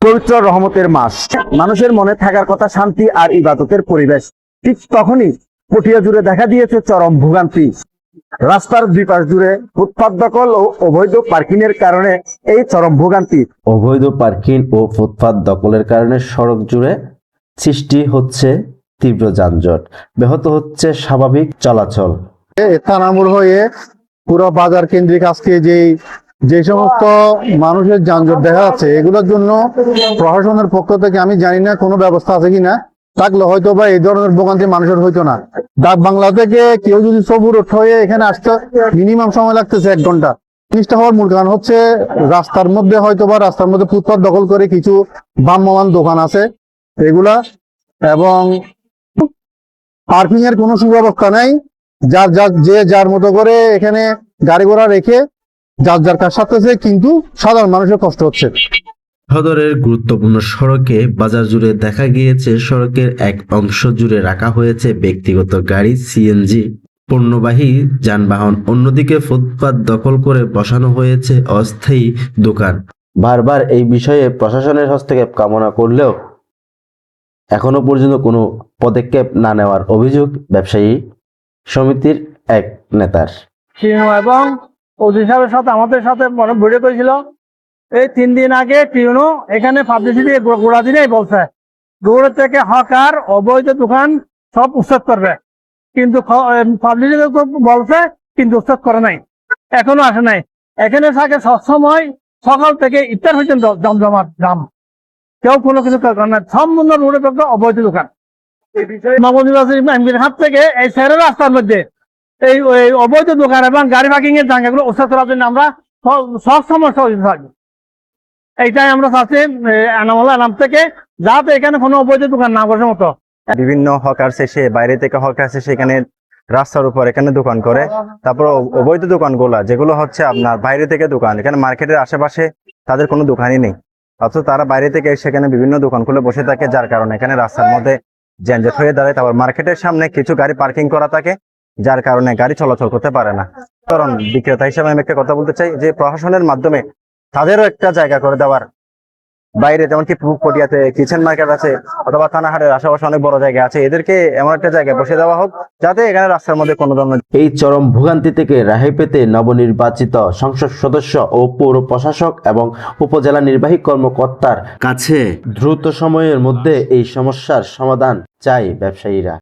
পবিত্র রহমতের মাস, মানুষের মনে থাকার কথা শান্তি আর ইবাদতের পরিবেশ। ঠিক তখনই পটিয়া জুড়ে দেখা দিয়েছে চরম ভোগান্তি। রাস্তার দুই পাশ জুড়ে ফুটপাত দখল ও অবৈধ পার্কিং এর কারণে এই চরম ভোগান্তি। অবৈধ পার্কিং ও ফুটপাত দখলের কারণে সড়ক জুড়ে সৃষ্টি হচ্ছে তীব্র যানজট, ব্যাহত হচ্ছে স্বাভাবিক চলাচল। থানামুর হয়ে পুরো বাজার কেন্দ্রিক আজকে যে সমস্ত মানুষের যানজট দেখা যাচ্ছে, এগুলোর জন্য প্রশাসনের পক্ষ থেকে আমি জানি না কোনো ব্যবস্থা আছে কিনা, থাকলে হয়তো বা এই ধরনের ভোগান্তি মানুষের হইতো না। ডাক বাংলা থেকে কেউ যদি সবুর হয়ে এখানে আসতে মিনিমাম সময় লাগতেছে 1 ঘন্টা। জিনিসটা হওয়ার মূল কারণ হচ্ছে রাস্তার মধ্যে ফুটপাত দখল করে কিছু ভ্রাম্যমাণ দোকান আছে এগুলা, এবং পার্কিং এর কোনো সুব্যবস্থা নাই। যার মতো করে এখানে গাড়ি ঘোড়া রেখে যার কাজ সারতেছে, কিন্তু সাধারণ মানুষের কষ্ট হচ্ছে। সদরের গুরুত্বপূর্ণ সড়কে বাজার জুড়ে দেখা গিয়েছে সড়কের এক অংশ জুড়ে রাখা হয়েছে ব্যক্তিগত গাড়ি, সিএনজি, পণ্যবাহী যানবাহন। অন্যদিকে ফুটপাত দখল করে বসানো হয়েছে অস্থায়ী দোকান। বারবার এই বিষয়ে প্রশাসনের হস্তক্ষেপ কামনা করলেও এখনো পর্যন্ত কোনো পদক্ষেপ না নেওয়ার অভিযোগ ব্যবসায়ী সমিতির এক নেতার। এবং ওসি সাহেবের সাথে আমাদের সাথে ভিডিও করেছিল। এই 3 দিন আগে টিউনো এখানে পাবলিসিটি গোড়া দিনেই বলছে দূর থেকে হকার অবৈধ দোকান সব উচ্ছেদ করবে, কিন্তু পাবলিসিটি বলছে কিন্তু উচ্ছেদ করে নাই, এখনো আসে নাই। এখানে থাকে সবসময় সকাল থেকে ইফতার পর্যন্ত জমজমাট জাম, কেউ কোনো কিছু করে না, সম্পূর্ণ রোডের পক্ষে অবৈধ দোকান। এই বিষয়ে এমপির হাত থেকে এই শহরের রাস্তার মধ্যে এই অবৈধ দোকান এবং গাড়ি পার্কিং এর জায়গাগুলো উচ্ছেদ করার জন্য আমরা সব সময় সহযোগিতা থাকবো। এইটাই আমরা চাচ্ছি আনাম থেকে, যাতে এখানে কোনো অবৈধ দোকান না বসার মতো। বিভিন্ন হকার এসে বাইরে থেকে হকার এসে এখানে রাস্তার উপর এখানে দোকান করে, তারপর অবৈধ দোকানগুলা যেগুলো হচ্ছে আপনার বাইরে থেকে দোকান, এখানে মার্কেটের আশেপাশে তাদের কোনো দোকানই নেই, অথচ তারা বাইরে থেকে সেখানে বিভিন্ন দোকান খুলে বসে থাকে, যার কারণে এখানে রাস্তার মধ্যে যানজট হয়ে দাঁড়ায়। তারপর মার্কেটের সামনে কিছু গাড়ি পার্কিং করা থাকে, যার কারণে গাড়ি চলাচল করতে পারে না। কারণ বিক্রেতা হিসেবে আমি একটা কথা বলতে চাই যে প্রশাসনের মাধ্যমে তাদেরও একটা জায়গা করে দেওয়ার, বাইরে যেমন কি পটিয়াতে কিচেন মার্কেট আছে অথবা থানাহাটের আশেপাশে অনেক বড় জায়গা আছে, এদেরকে এমন একটা জায়গায় বসে দেওয়া হোক যাতে এখানে রাস্তার মধ্যে কোনো ধরনের এই চরম ভোগান্তি থেকে রেহাই পেতে নবনির্বাচিত সংসদ সদস্য ও পৌর প্রশাসক এবং উপজেলা নির্বাহী কর্মকর্তার কাছে দ্রুত সময়ের মধ্যে এই সমস্যার সমাধান চাই ব্যবসায়ীরা।